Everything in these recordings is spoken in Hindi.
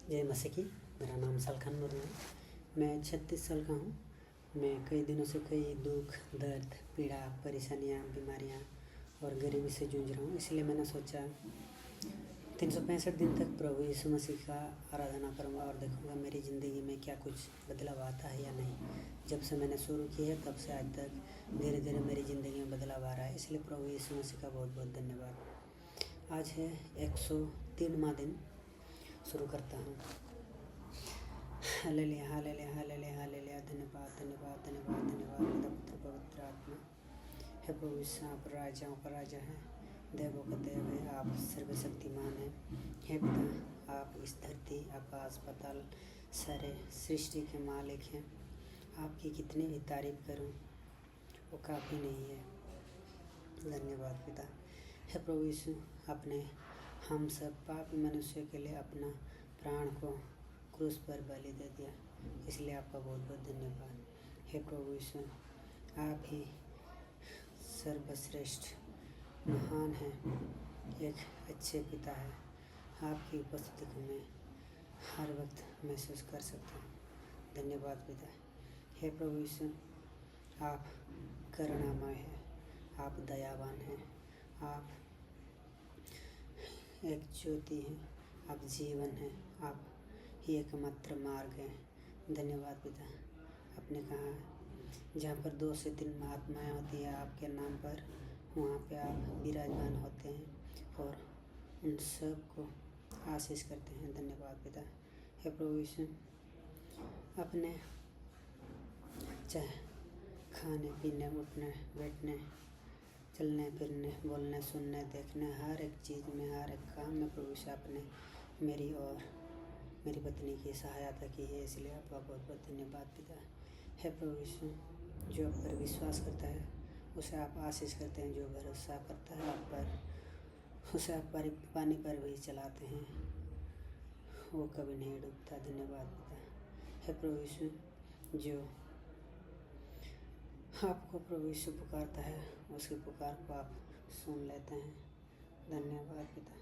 जय मसीह की। मेरा नाम सलखान मुर्मू है। मैं 36 साल का हूँ। मैं कई दिनों से कई दुख, दर्द, पीड़ा, परेशानियाँ, बीमारियाँ और गरीबी से जूझ रहा हूँ। इसलिए मैंने सोचा 365 दिन तक प्रभु यीशु मसीह का आराधना करूँगा और देखूँगा मेरी ज़िंदगी में क्या कुछ बदलाव आता है या नहीं। जब से मैंने शुरू की है तब से आज तक धीरे धीरे मेरी ज़िंदगी में बदलाव आ रहा है। इसलिए प्रभु यीशु मसीह का बहुत बहुत धन्यवाद। आज है 103वां दिन। शुरू करता हूँ। Hallelujah hallelujah hallelujah hallelujah. धन्यवाद धन्यवाद धन्यवाद धन्यवाद पिता पुत्र पवित्र आत्मा। हे प्रभु यीशु, आप राजाओं का राजा हैं, देवों का देव है, आप सर्वशक्तिमान हैं। हे पिता, आप इस धरती, आकाश, पाताल सारे सृष्टि के मालिक हैं। आपकी कितनी भी तारीफ करूं वो काफ़ी नहीं है। धन्यवाद पिता। हे प्रभु यीशु, आपने हम सब पापी मनुष्य के लिए अपना प्राण को क्रूस पर बलि दे दिया, इसलिए आपका बहुत बहुत धन्यवाद। हे प्रभु यीशु, आप ही सर्वश्रेष्ठ महान हैं, एक अच्छे पिता है। आपकी उपस्थिति को मैं हर वक्त महसूस कर सकता हूँ। धन्यवाद पिता। हे प्रभु यीशु, आप करुणामय हैं, आप दयावान हैं, आप एक ज्योति हैं, आप जीवन हैं, आप ही एकमात्र मार्ग हैं। धन्यवाद पिता। आपने कहा जहाँ पर 2 से 3 महात्माएँ होती हैं आपके नाम पर, वहाँ पे आप विराजमान होते हैं और उन सब को आशीष करते हैं। धन्यवाद पिता। हे प्रभु यीशु, अपने चाहे खाने पीने, उठने बैठने, चलने फिरने, बोलने सुनने देखने, हर एक चीज़ में, हर एक काम में प्रभु यीशु आपने मेरी और मेरी पत्नी की सहायता की है, इसलिए आपका बहुत बहुत धन्यवाद पिता। हे प्रभु यीशु, जो आप पर विश्वास करता है उसे आप आशीष करते हैं, जो भरोसा करता है आप पर उसे आप पानी पर भी चलाते हैं, वो कभी नहीं डूबता। धन्यवाद पिता। हे प्रभु यीशु, जो आपको प्रभु यीशु पुकारता है उसकी पुकार को आप सुन लेते हैं। धन्यवाद पिता।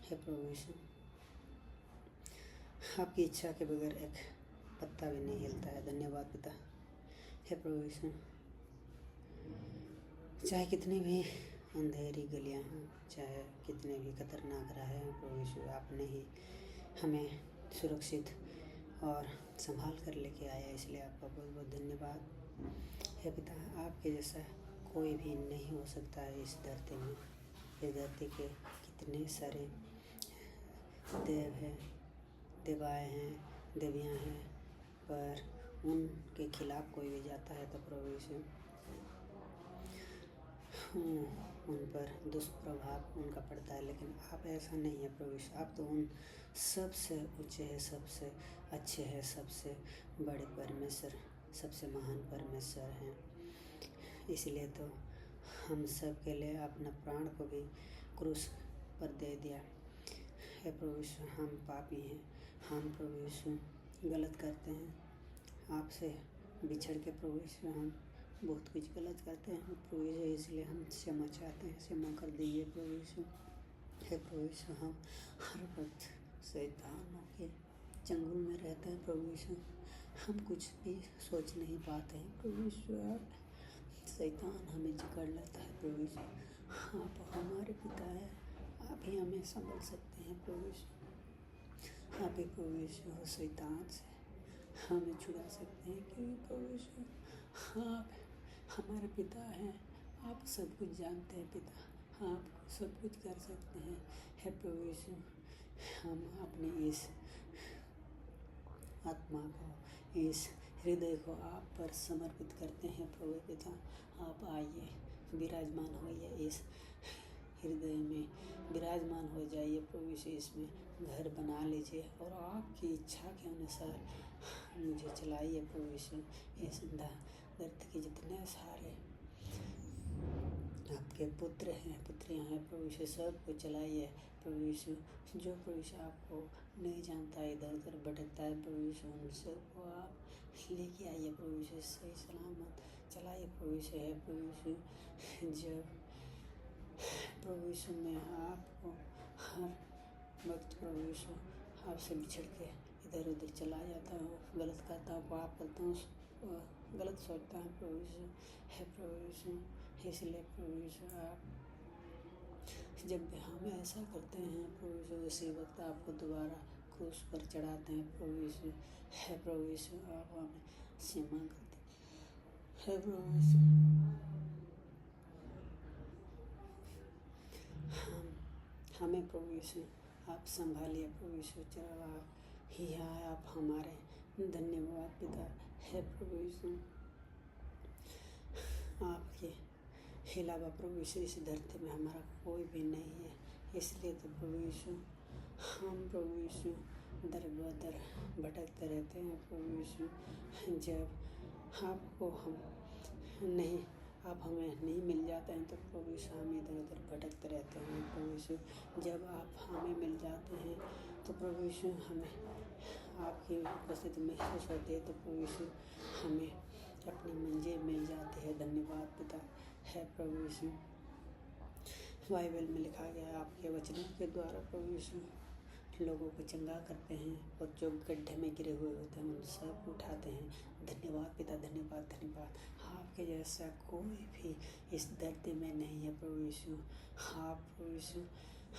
हे प्रभु यीशु, आपकी इच्छा के बगैर एक पत्ता भी नहीं हिलता है। धन्यवाद पिता। हे प्रभु यीशु, चाहे कितनी भी अंधेरी गलियां हों, चाहे कितने भी खतरनाक राहें हों, प्रभु यीशु आपने ही हमें सुरक्षित और संभाल कर लेके आया, इसलिए आपका बहुत बहुत धन्यवाद। हे पिता, आपके जैसा कोई भी नहीं हो सकता है इस धरती में। इस धरती के कितने सारे देव हैं, देवाएँ हैं, देवियाँ हैं, पर उनके खिलाफ कोई भी जाता है तो प्रभु यीशु उन पर दुष्प्रभाव उनका पड़ता है, लेकिन आप ऐसा नहीं है प्रभु यीशु। आप तो उन सबसे ऊंचे हैं, सबसे अच्छे हैं, सबसे बड़े परमेश्वर, सबसे महान परमेश्वर हैं। इसलिए तो हम सब के लिए अपना प्राण को भी क्रूस पर दे दिया। हे प्रभु यीशु, हम पापी हैं, हम प्रभु यीशु गलत करते हैं, आपसे बिछड़ के प्रभु यीशु हम बहुत कुछ गलत करते हैं प्रभु यीशु, इसलिए हम क्षमा चाहते हैं, क्षमा कर दीजिए प्रभु यीशु। हे प्रभु यीशु, हम हर वक्त शैतानों के चंगुल में रहते हैं प्रभु यीशु, हम कुछ भी सोच नहीं पाते हैं प्रभु यीशु। आप शैतान हमें जकड़ लेता है प्रभु यीशु। आप हमारे पिता हैं, आप ही हमें संभल सकते हैं प्रभु यीशु। आप ही प्रभु यीशु हो शैतान से हमें छुड़ा सकते हैं, क्योंकि प्रभु यीशु आप हमारे पिता हैं, आप सब कुछ जानते हैं पिता, आप सब कुछ कर सकते हैं। हे प्रभु यीशु, हम अपनी इस आत्मा को, इस हृदय को आप पर समर्पित करते हैं प्रभु पिता। आप आइए, विराजमान होइए, इस हृदय में विराजमान हो जाइए प्रभु यीशु, इसमें घर बना लीजिए और आपकी इच्छा के अनुसार मुझे चलाइए प्रभु यीशु। इस धरती के जितने सारे आपके पुत्र हैं, पुत्रियां हैं प्रभु यीशु, सबको चलाइए प्रभु यीशु। जो प्रभु यीशु आपको नहीं जानता है, इधर उधर भटकता है प्रभु यीशु, उन सबको आप लेके आइए प्रभु यीशु, सही सलामत चलाइए प्रभु यीशु। है प्रभु यीशु, जब प्रभु यीशु मैं आपको हर वक्त प्रभु यीशु आपसे बिछड़ के इधर उधर चला जाता हूँ, गलत करता हूँ, पाप करता हूँ, गलत सोचता हूँ प्रभु यीशु। है प्रभु यीशु, इसलिए प्रभु यीशु आप जब भी हम ऐसा करते हैं प्रभु यीशु, उसी वक्त आपको दोबारा क्रूस पर चढ़ाते हैं प्रभु यीशु। है प्रभु यीशु, आप हमें क्षमा करते है प्रभु यीशु। हमें प्रभु यीशु आप संभालिए प्रभु यीशु, चलो आप ही आए, आप हमारे धन्यवाद पिता। है प्रभु यीशु, आपके अलावा प्रभु यीशु इस धरती में हमारा कोई भी नहीं है। इसलिए तो प्रभु यीशु हम प्रभु यीशु दर बदर भटकते रहते हैं प्रभु यीशु। जब आपको हम नहीं आप हमें नहीं मिल जाते हैं तो प्रभु यीशु हम इधर उधर भटकते रहते हैं प्रभु यीशु। जब आप हमें मिल जाते हैं तो प्रभु यीशु हमें आपकी उपस्थिति महसूस होती है, तो प्रभु यीशु हमें अपनी मंजिल मिल जाती है। धन्यवाद पिता। है प्रभु यीशु, बाइबल में लिखा गया है आपके वचनों के द्वारा प्रभु यीशु लोगों को चंगा करते हैं और जो गड्ढे में गिरे हुए होते हैं उन सब उठाते हैं। धन्यवाद पिता, धन्यवाद धन्यवाद। आपके जैसा कोई भी इस धरती में नहीं है प्रभु यीशु। आप प्रभु यीशु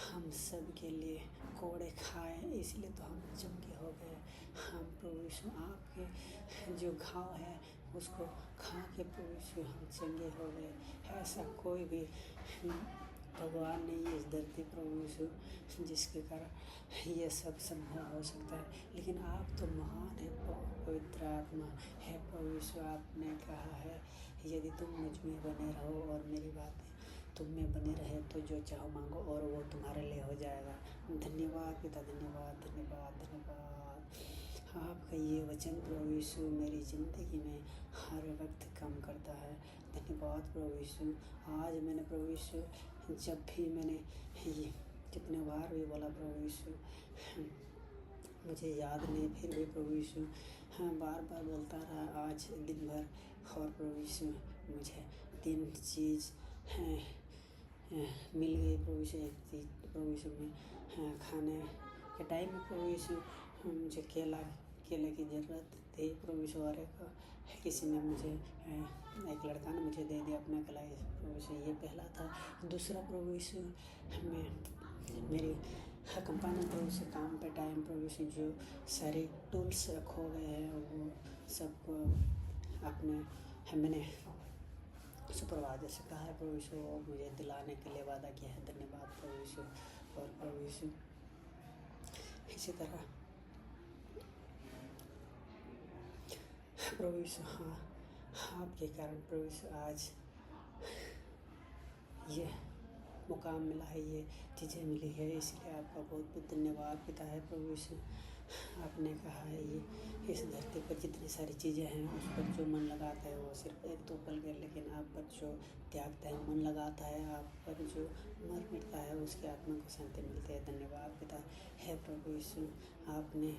हम सब के लिए कोड़े खाए, इसलिए तो हम चंगे हो गए। हम प्रभु यीशु आपके जो घाव है उसको खा के प्रभु यीशु हम चंगे हो गए। ऐसा कोई भी भगवान नहीं है इस धरती प्रभु यीशु जिसके कारण ये सब संभव हो सकता है, लेकिन आप तो महान है पवित्र आत्मा। है प्रभु यीशु, आपने कहा है यदि तुम मुझ में बने रहो और मेरी बातें तुम में बने रहे तो जो चाहो मांगो और वो तुम्हारे लिए हो जाएगा। धन्यवाद पिता, धन्यवाद धन्यवाद धन्यवाद। आपका ये वचन प्रभु यीशु मेरी ज़िंदगी में हर वक्त काम करता है। धन्यवाद प्रभु यीशु। आज मैंने प्रभु यीशु जब भी मैंने ये कितने बार भी बोला प्रभु यीशु मुझे याद नहीं, फिर भी प्रभु यीशु बार बार बोलता रहा आज दिन भर। और प्रभु यीशु मुझे 3 चीज़ मिल गई प्रभु यीशु। एक चीज़ प्रभु यीशु में खाने के टाइम में प्रभु यीशु मुझे केले की ज़रूरत थी प्रभु यीशु। और किसी ने मुझे एक लड़का ने मुझे दे दिया अपना कलाई प्रभु यीशु, ये पहला था। दूसरा प्रभु यीशु मैं मेरी कंपनी प्रभु यीशु काम पे टाइम प्रभु यीशु जो सारे टूल्स खो गए हैं वो सबको अपने मैंने सुपरवाइजर से कहा है प्रभु यीशु और मुझे दिलाने के लिए वादा किया है। धन्यवाद प्रभु यीशु। और प्रभु यीशु इसी तरह प्रभु यीशु हाँ आपके कारण प्रभु यीशु आज ये मुकाम मिला है, ये चीज़ें मिली है, इसलिए आपका बहुत बहुत धन्यवाद पिता। है प्रभु यीशु, आपने कहा है ये इस धरती पर जितनी सारी चीज़ें हैं उस पर जो मन लगाता है वो सिर्फ 1-2 पल के, लेकिन आप पर जो त्यागता है मन लगाता है, आप पर जो मर मिटता है उसके आत्मा को शांति मिलती है। धन्यवाद पिता। है प्रभु यीशु, आपने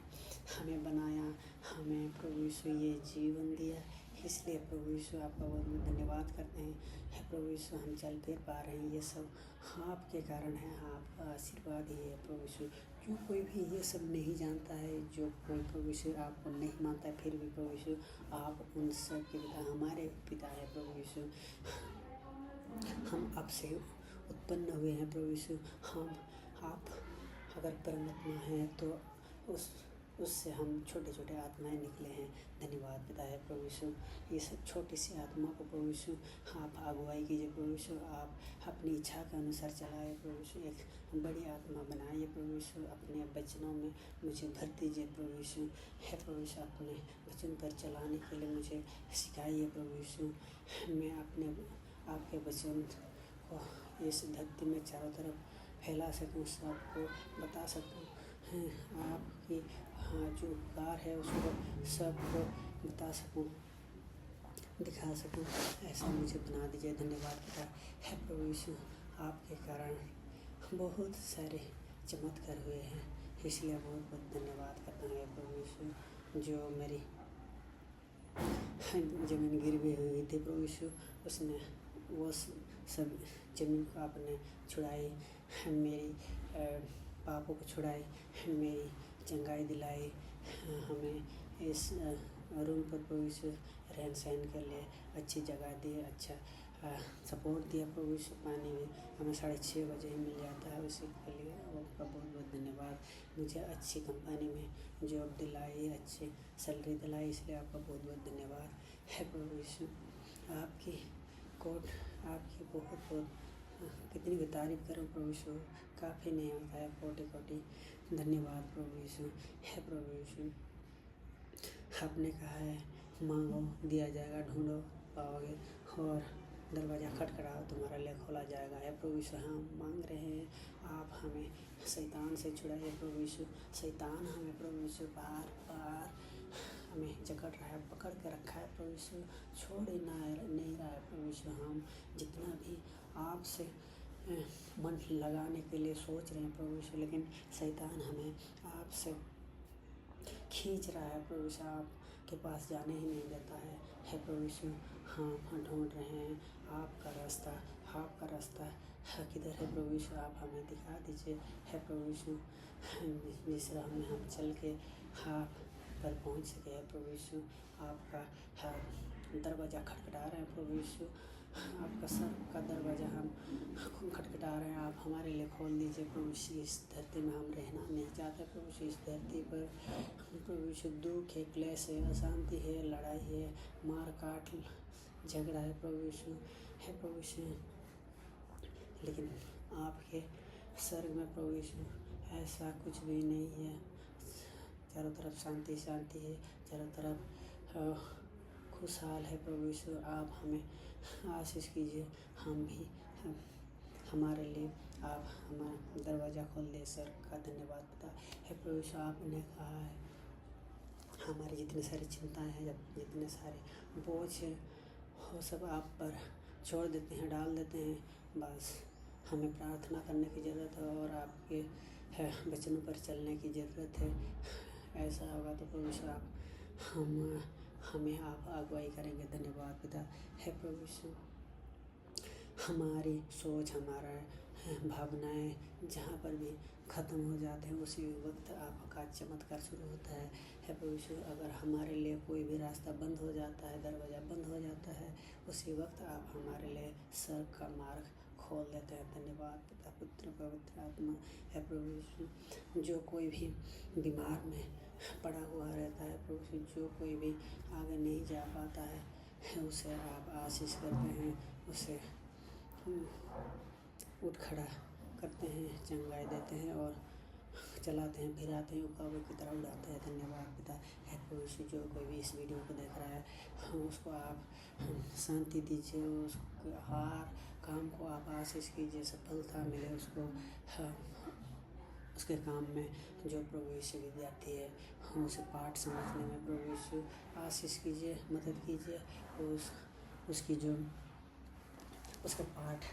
हमें बनाया, हमें प्रभु यीशु ये जीवन दिया, इसलिए प्रभु यीशु आपका बहुत बहुत धन्यवाद करते हैं। है प्रभु यीशु हम चल फिर पा रहे हैं, ये सब आपके कारण है, आपका आशीर्वाद ही है प्रभु यीशु। जो कोई भी ये सब नहीं जानता है, जो कोई प्रभु यीशु आपको नहीं मानता है, फिर भी प्रभु यीशु आप उन सब के पिता, हमारे पिता है प्रभु यीशु। हम आपसे उत्पन्न हुए हैं प्रभु यीशु। हम आप अगर परमात्मा हैं तो उससे हम छोटे छोटे आत्माएं निकले हैं। धन्यवाद पिता। है प्रभु यीशु, ये सब छोटी सी आत्मा को प्रभु यीशु आप अगुवाई कीजिए प्रभु यीशु, आप अपनी इच्छा के अनुसार चलाए प्रभु यीशु, एक बड़ी आत्मा बनाइए प्रभु यीशु। अपने वचनों में मुझे भर दीजिए प्रभु यीशु। है प्रभु यीशु, अपने वचन पर चलाने के लिए मुझे सिखाइए प्रभु यीशु। मैं अपने आपके वचन को इस धरती में चारों तरफ फैला सकूँ, सबको बता सकूँ, आपकी जो उपकार है उसको सबको बता सकूँ, दिखा सकूँ, ऐसा मुझे बना दीजिए। धन्यवाद पिता। है प्रभु यीशु, आपके कारण बहुत सारे चमत्कार हुए हैं, इसलिए बहुत बहुत धन्यवाद करता हूँ प्रभु यीशु। जो मेरी ज़मीन गिरवी हुई थी प्रभु यीशु, उसने वो सब ज़मीन को आपने छुड़ाई, मेरी पापों को छुड़ाई, मेरी चंगाई दिलाई, हमें इस रूम पर प्रभु यीशु रहन सहन के लिए अच्छी जगह दी, अच्छा सपोर्ट दिया प्रभु यीशु। पानी भी हमें 6:30 बजे ही मिल जाता है, उसी के लिए आपका बहुत बहुत धन्यवाद। मुझे अच्छी कंपनी में जॉब दिलाई, अच्छी सैलरी दिलाई, इसलिए आपका बहुत बहुत धन्यवाद है प्रभु यीशु। आपकी कोट आपकी बहुत बहुत कितनी भी तारीफ करूं प्रभु यीशु, काफ़ी नहीं होता है। कोटि कोटि धन्यवाद प्रभु यीशु है प्रभु यीशु। आपने कहा है मांगो दिया जाएगा, ढूंढो पाओगे, और दरवाज़ा खटखटाओ तुम्हारा लिए खोला जाएगा। है प्रभु यीशु, हम मांग रहे हैं, आप हमें शैतान से छुड़ाइए प्रभु यीशु। शैतान हमें प्रभु यीशु बार बार हमें जकड़ रहा है, पकड़ के रखा है प्रभु यीशु, छोड़ ही नहीं रहा है प्रभु यीशु। हम जितना भी आपसे मन लगाने के लिए सोच रहे हैं प्रभु यीशु, लेकिन शैतान हमें आपसे खींच रहा है प्रभु यीशु, आपके पास जाने ही नहीं देता है प्रभु यीशु। हम ढूंढ रहे हैं आपका रास्ता, आपका रास्ता किधर है प्रभु यीशु, आप हमें दिखा दीजिए है प्रभु यीशु। जिस राह में हम चल के आप पर पहुंच सके है प्रभु यीशु। आपका दरवाज़ा खटखटा रहे हैं प्रभु यीशु, आपका सर का दरवाज़ा हम खटखटा रहे हैं, आप हमारे लिए खोल दीजिए प्रभु यीशु। इस धरती में हम रहना नहीं चाहते प्रभु यीशु, इस धरती पर प्रभु यीशु दुख है, क्लेश है, अशांति है, लड़ाई है, मार काट झगड़ा है प्रभु यीशु है प्रभु यीशु। लेकिन आपके स्वर्ग में प्रभु यीशु ऐसा कुछ भी नहीं है, चारों तरफ शांति शांति है, चारों तरफ खुशहाल है प्रभु यीशु। आप हमें आशीष कीजिए, हम भी हमारे लिए आप हमारा दरवाज़ा खोल दे। सर का धन्यवाद पिता है प्रभु यीशु। आपने कहा है हमारी जितनी सारी चिंताएं हैं, जितने सारे बोझ हैं, वो सब आप पर छोड़ देते हैं, डाल देते हैं। बस हमें प्रार्थना करने की ज़रूरत है और आपके वचनों पर चलने की ज़रूरत है। ऐसा होगा तो प्रभु यीशु आप हमें आप अगुवाई करेंगे। धन्यवाद पिता है प्रभु यीशु। हमारी सोच, हमारा भावनाएं जहाँ पर भी ख़त्म हो जाते हैं, उसी वक्त आपका चमत्कार शुरू होता है प्रभु यीशु। अगर हमारे लिए कोई भी रास्ता बंद हो जाता है, दरवाज़ा बंद हो जाता है, उसी वक्त आप हमारे लिए स्वर्ग का मार्ग खोल देते हैं। धन्यवाद पिता, पुत्र, पवित्र आत्मा है प्रभु यीशु। जो कोई भी बीमार में पड़ा हुआ रहता है प्रभु यीशु, जो कोई भी आगे नहीं जा पाता है, उसे आप आशीष करते हैं, उसे उठ खड़ा करते हैं, चंगाई देते हैं और चलाते हैं, फिराते हैं, उकाबों की तरह उड़ाते हैं। धन्यवाद पिता है प्रभु यीशु। जो कोई भी इस वीडियो को देख रहा है, उसको आप शांति दीजिए, उसके हर काम को आप आशीष कीजिए, सफलता मिले उसको उसके काम में। जो प्रभु यीशु विद्यार्थी है, उसे पाठ समझने में प्रभु यीशु आशीष कीजिए, मदद कीजिए। उसकी जो उसका पाठ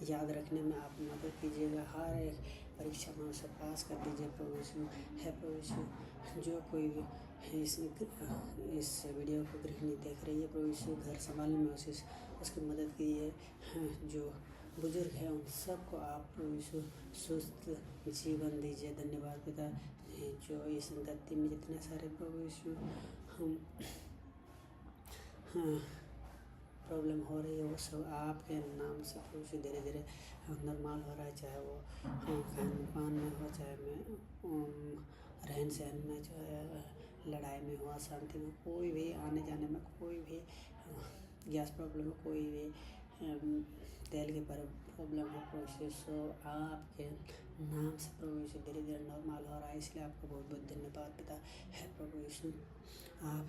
याद रखने में आप मदद कीजिएगा। हर एक परीक्षा में उसे पास कर दीजिए प्रभु यीशु है प्रभु यीशु। जो कोई भी इस वीडियो को गृहिणी देख रही है प्रभु यीशु, घर संभालने में उसकी मदद कीजिए। जो बुजुर्ग हैं उन सबको आप प्रभु यीशु स्वस्थ जीवन दीजिए। धन्यवाद पिता। जो इस धरती में जितने सारे प्रभु यीशु हम प्रॉब्लम हो रही है, वो सब आपके नाम से प्रभु यीशु धीरे धीरे नॉर्मल हो रहा है। चाहे वो खान पान में हो, चाहे रहन सहन में, जो है लड़ाई में हो, अशांति में, कोई भी आने जाने में, कोई भी गैस प्रॉब्लम हो, कोई भी तेल के प्रॉब्लम हो प्रभु यीशु, आपके नाम से प्रभु यीशु धीरे धीरे नॉर्मल हो रहा है। इसलिए आपको बहुत बहुत धन्यवाद पिता है प्रभु यीशु। आप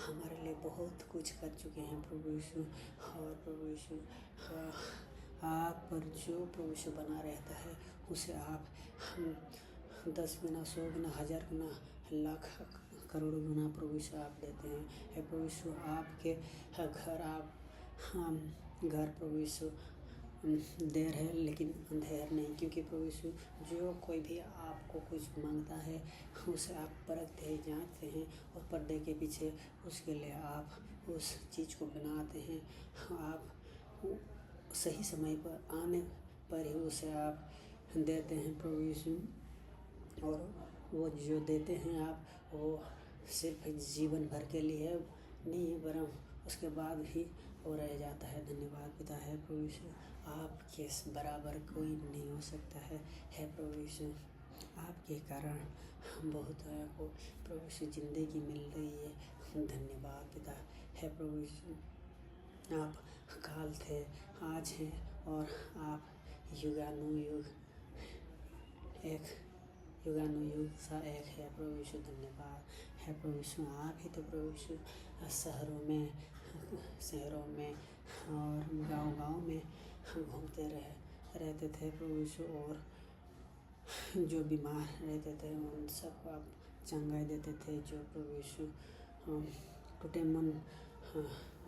हमारे लिए बहुत कुछ कर चुके हैं प्रभु यीशु। और प्रभु यीशु आप पर जो प्रभु यीशु बना रहता है, उसे आप 10 गुना, 100 गुना, 1000 गुना, लाख करोड़ गुना प्रभु यीशु आप देते हैं प्रभु यीशु। आपके घर प्रभु यीशु देर है लेकिन अंधेर नहीं, क्योंकि प्रभु यीशु जो कोई भी आपको कुछ मांगता है, उसे आप परखते हैं, जांचते हैं, और पर्दे के पीछे उसके लिए आप उस चीज़ को बनाते हैं। आप सही समय पर आने पर ही उसे आप देते हैं प्रभु यीशु। और वो जो देते हैं आप, वो सिर्फ जीवन भर के लिए नहीं, वरन उसके बाद भी वो रह जाता है। धन्यवाद पिता। है प्रभु यीशु, आपके बराबर कोई नहीं हो सकता है। प्रभु यीशु, आपके कारण हम बहुत को प्रभु यीशु ज़िंदगी मिल रही है। धन्यवाद पिता। है प्रभु यीशु, आप काल थे, आज हैं और आप युगानुयुग सा एक है। प्रभु यीशु धन्यवाद। है प्रभु यीशु, आप ही तो प्रभु यीशु शहरों में और गांव में घूमते रहते थे प्रभु यीशु, और जो बीमार रहते थे उन सबको आप चंगाई देते थे। जो प्रभु यीशु टूटे मन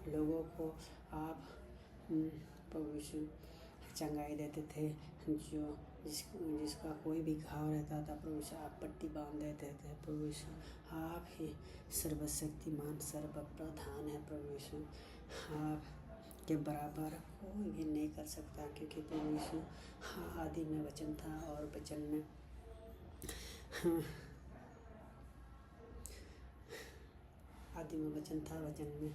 लोगों को आप प्रभु यीशु चंगाई देते थे। जिसका कोई भी घाव रहता था प्रभु यीशु आप पट्टी बांध देते थे। प्रभु यीशु, आप ही सर्वशक्तिमान सर्वप्रधान है। प्रभु यीशु, आप के बराबर कोई भी नहीं कर सकता, क्योंकि प्रभु यीशु आदि में वचन था और वचन में आदि में वचन था, वचन में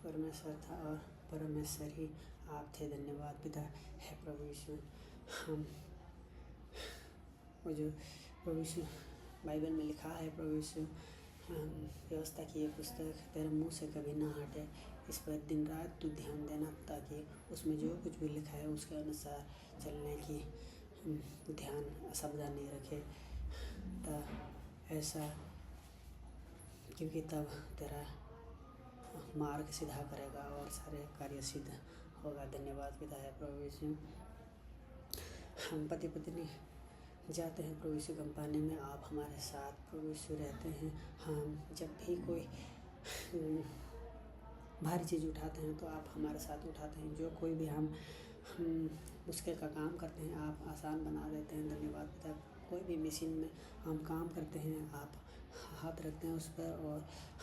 परमेश्वर था और परमेश्वर ही आप थे। धन्यवाद पिता। है प्रभु यीशु, हम वो जो प्रभु यीशु बाइबल में लिखा है प्रभु यीशु, व्यवस्था की ये पुस्तक तेरे मुंह से कभी ना हटे, इस पर दिन रात तू ध्यान देना, ताकि उसमें जो कुछ भी लिखा है उसके अनुसार चलने की ध्यान सावधानी रखे। ऐसा क्योंकि तब तेरा मार्ग सीधा करेगा और सारे कार्य सिद्ध होगा। धन्यवाद पिता। है प्रभु यीशु, हम पति पत्नी जाते हैं प्रभु यीशु कंपनी में, आप हमारे साथ प्रभु यीशु रहते हैं। हम जब भी कोई भारी चीज़ उठाते हैं तो आप हमारे साथ उठाते हैं। जो कोई भी हम मुश्किल का काम करते हैं आप आसान बना देते हैं। धन्यवाद पिता। कोई भी मशीन में हम काम करते हैं आप हाथ रखते हैं उस पर और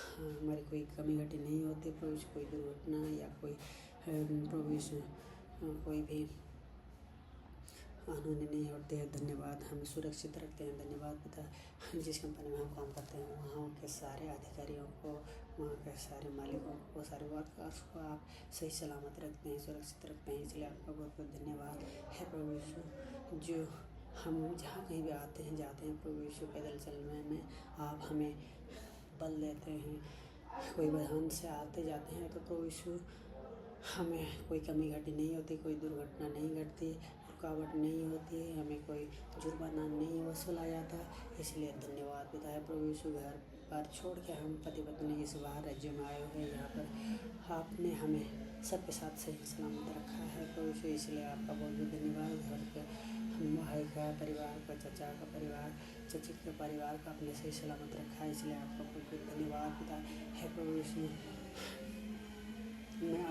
हमारी कोई कमी घटी नहीं होती। प्रभु यीशु, कोई दुर्घटना या कोई प्रभु यीशु कोई भी अनहोनी नहीं होती है। धन्यवाद। हम सुरक्षित रखते हैं। धन्यवाद पिता। जिस कंपनी में हम काम करते हैं वहाँ के सारे अधिकारियों को, वहाँ के सारे मालिकों को, सारे वर्कर्स को आप सही सलामत रखते हैं, सुरक्षित रखते हैं, इसलिए आपका बहुत बहुत धन्यवाद। है प्रभु यीशु, जो हम जहाँ कहीं भी आते हैं जाते हैं प्रभु यीशु पैदल चलने में आप हमें बल देते हैं। कोई वाहन से आते जाते हैं तो प्रभु यीशु हमें कोई कमी घटी नहीं होती, कोई दुर्घटना नहीं घटती, रुकावट नहीं होती, हमें कोई जुर्माना नहीं वसूला जाता। इसलिए धन्यवाद पिता। है प्रभु यीशु, घर पर छोड़ के हम पति पत्नी इस बाहर राज्य में आए हुए हैं, यहाँ पर आपने हमें सबके साथ सही सलामत रखा है प्रभु यीशु, इसलिए आपका बहुत बहुत धन्यवाद। घर पे भाई का परिवार का, चाचा का परिवार, चाची के परिवार का अपने सही सलामत रखा है, इसलिए आपका बहुत बहुत धन्यवाद पिता। है प्रभु यीशु, मैं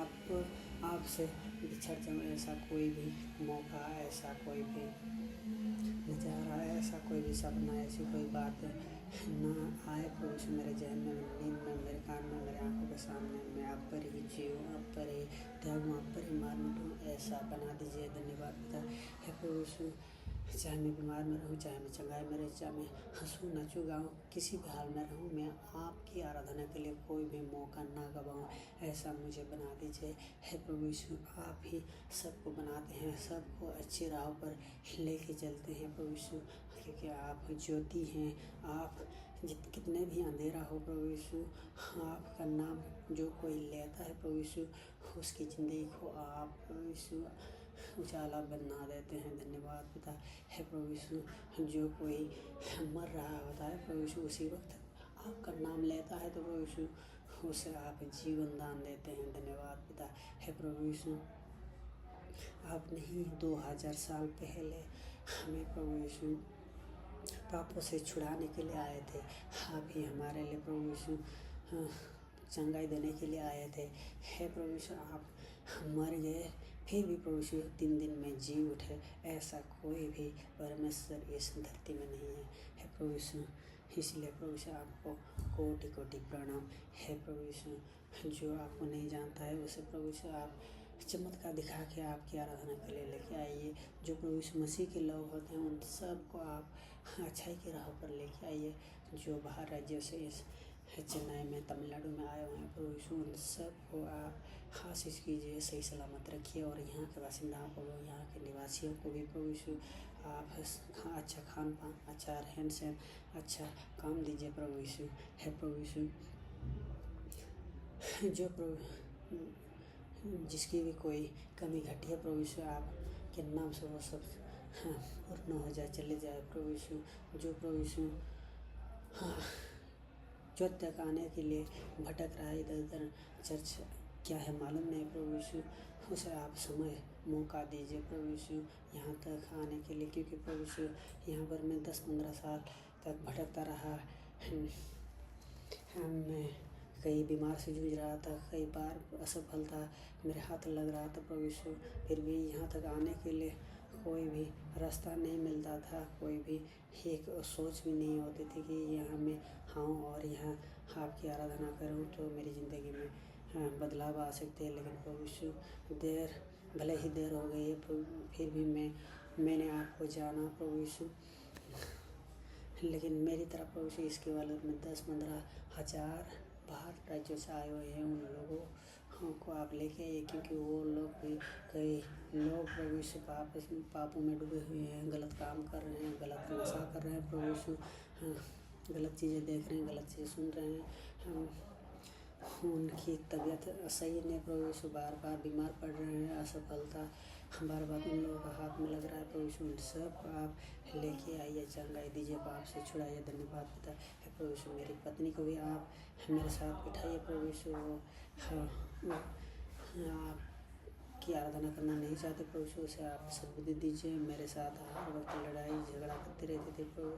आपसे बिछड़ जाऊँ, ऐसा कोई भी मौका, ऐसा कोई भी नज़ारा, ऐसा कोई भी सपना, ऐसी कोई बात ना आए प्रभु यीशु मेरे जहन में, नींद में, मेरे कान में, मेरे आंखों के सामने। मैं आप पर ही जीऊँ, आप पर ही त्यागूँ, आप पर ही मार मिटूँ, ऐसा बना दीजिए। धन्यवाद पिता। है प्रभु यीशु, चाहे मैं बीमार में रहूँ, चाहे मैं चंगाई में रहूँ, चाहे मैं हंसूँ नाचूँ गाऊँ, किसी भी हाल में रहूँ, मैं आपकी आराधना के लिए कोई भी मौका ना गवाऊँ, ऐसा मुझे बना दीजिए। है प्रभु यीशु, आप ही सबको बनाते हैं, सबको अच्छी राह पर लेके चलते हैं प्रभु यीशु, क्योंकि आप ज्योति हैं। आप कितने भी अंधेरा हो प्रभु यीशु, आपका नाम जो कोई लेता है प्रभु यीशु, उसकी ज़िंदगी को आप प्रभु यीशु उजाला बना देते हैं। धन्यवाद पिता। है प्रभु यीशु, जो कोई मर रहा होता है प्रभु यीशु, उसी वक्त आपका नाम लेता है तो प्रभु यीशु उसे आप जीवन दान देते हैं। धन्यवाद पिता। है प्रभु यीशु, आपने ही 2000 साल पहले हमें प्रभु यीशु पापों से छुड़ाने के लिए आए थे। आप ही हमारे लिए प्रभु यीशु चंगाई देने के लिए आए थे। हे प्रभु यीशु, आप मर गए फिर भी प्रभु यीशु 3 दिन में जी उठे, ऐसा कोई भी परमेश्वर इस धरती में नहीं है। हे प्रभु यीशु, इसलिए प्रभु यीशु आपको कोटि कोटि प्रणाम। हे प्रभु यीशु, जो आपको नहीं जानता है उसे प्रभु यीशु आप चमत्कार दिखा के आपकी आराधना के लिए लेके आइए। जो प्रभु यीशु मसीह के लोग होते हैं उन सबको आप अच्छाई की राह पर लेके आइए। जो बाहर राज्यों से इस चेन्नई में, तमिलनाडु में आए हुए हैं, प्रभु यीशु उन सबको आप आशीष कीजिए, सही सलामत रखिए। और यहाँ के बासिंदाओं को, यहाँ के निवासियों को भी प्रभु यीशु आप अच्छा खान पान, अच्छा रहन सहन, अच्छा काम दीजिए प्रभु यीशु। है प्रभु यीशु, जो प्रभु जिसकी भी कोई कमी घटी है प्रभु यीशु आपके नाम से वो सब पूर्ण हो जाए, चले जाए प्रभु यीशु। जो प्रभु यीशु चौथ तक आने के लिए भटक रहा है, इधर उधर चर्च क्या है मालूम नहीं प्रभु यीशु, उसे आप समय मौका दीजिए प्रभु यीशु यहाँ तक आने के लिए। क्योंकि प्रभु यीशु यहाँ पर मैं 10-15 साल तक भटकता रहा। मैं कई बीमार से जूझ रहा था, कई बार असफलता मेरे हाथ लग रहा था प्रभु यीशु, फिर भी यहाँ तक आने के लिए कोई भी रास्ता नहीं मिलता था, कोई भी एक सोच भी नहीं होती थी कि यहाँ मैं आऊँ और यहाँ आपकी आराधना करूँ तो मेरी ज़िंदगी में बदलाव आ सकते हैं। लेकिन प्रभु यीशु भले ही देर हो गई है, फिर भी मैंने आपको जाना प्रभु यीशु। लेकिन मेरी तरफ प्रभु यीशु इसके वाले में 10-15 हज़ार बाहर राज्यों से आए हुए हैं, उन लोगों को आप लेके आइए। क्योंकि वो लोग भी, कई लोग प्रभु यीशु पापों में डूबे हुए हैं, गलत काम कर रहे हैं, गलत नशा कर रहे हैं प्रभु यीशु, गलत चीज़ें देख रहे हैं, गलत चीज़ें सुन रहे हैं, उनकी तबीयत सही नहीं प्रभु यीशु, बार बार बीमार पड़ रहे हैं, असफलता बार बार उन लोगों का हाथ में लग रहा है प्रभु यीशु। उन सब आप लेके आइए, चंगाई दीजिए, पाप से छुड़ाइए। धन्यवाद पिता है प्रभु यीशु। मेरी पत्नी को भी आप मेरे साथ बिठाइए प्रभु यीशु। आपकी आराधना करना नहीं चाहते प्रभु यीशु, उसे आप सद्बुद्धि दीजिए। मेरे साथ हर वक्त लड़ाई झगड़ा करती रहती थी प्रभु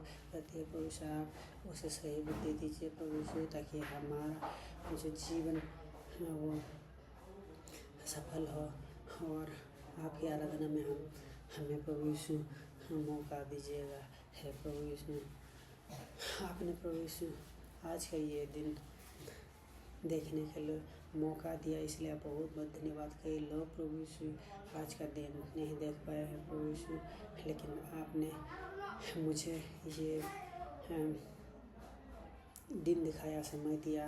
यीशु, आप उसे सही बुद्धि दीजिए प्रभु यीशु, ताकि हमारा जो जीवन वो सफल हो। और आपकी आराधना में हमें प्रभु यीशु मौका दीजिएगा। है प्रभु यीशु, आपने प्रभु यीशु आज का ये दिन देखने के लिए मौका दिया, इसलिए आप बहुत बहुत धन्यवाद। कई लोग प्रभु यीशु आज का दिन नहीं देख पाए हैं प्रभु यीशु, लेकिन आपने मुझे ये दिन दिखाया, समय दिया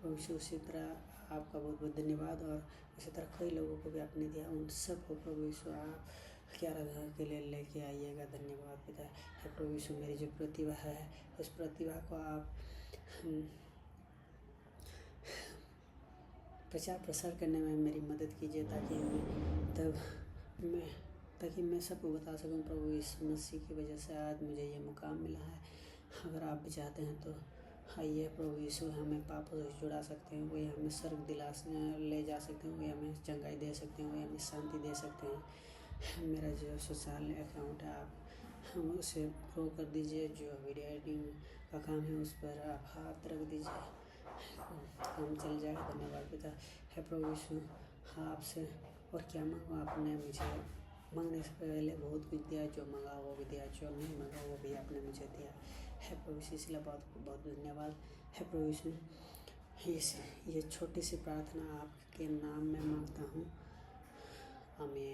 प्रभु यीशु। उसी तरह आपका बहुत बहुत धन्यवाद। और उसी तरह कई लोगों को भी आपने दिया, उन सबको प्रभु यीशु आप की आराधना के लिए लेके आइएगा। धन्यवाद पिता है प्रभु यीशु। मेरी जो प्रतिभा है उस प्रतिभा को आप प्रचार प्रसार करने में मेरी मदद कीजिए, ताकि मैं सबको बता सकूं प्रभु यीशु मसीह की वजह से आज मुझे ये मुकाम मिला है। अगर आप भी चाहते हैं तो आइए प्रभु यीशु, हमें पापों से छुड़ा सकते हैं, वही हमें स्वर्ग ले जा सकते हैं, वही हमें चंगाई दे सकते हैं, वही हमें शांति दे सकते हैं। मेरा जो सोशल अकाउंट है आप उसे ग्रो कर दीजिए। जो वीडियो एडिटिंग का काम है उस पर आप हाथ रख दीजिए, काम चल जाएगा। धन्यवाद पिता है प्रभु यीशु। आपसे और क्या मांगो, आपने मुझे मांगने से पहले बहुत कुछ दिया, जो मांगा वो भी दिया, जो नहीं मांगा वो भी आपने मुझे दिया है प्रभु यीशु। इसलिए बहुत बहुत धन्यवाद है प्रभु यीशु। ये छोटी सी प्रार्थना आपके नाम में मांगता हूँ, आमीन।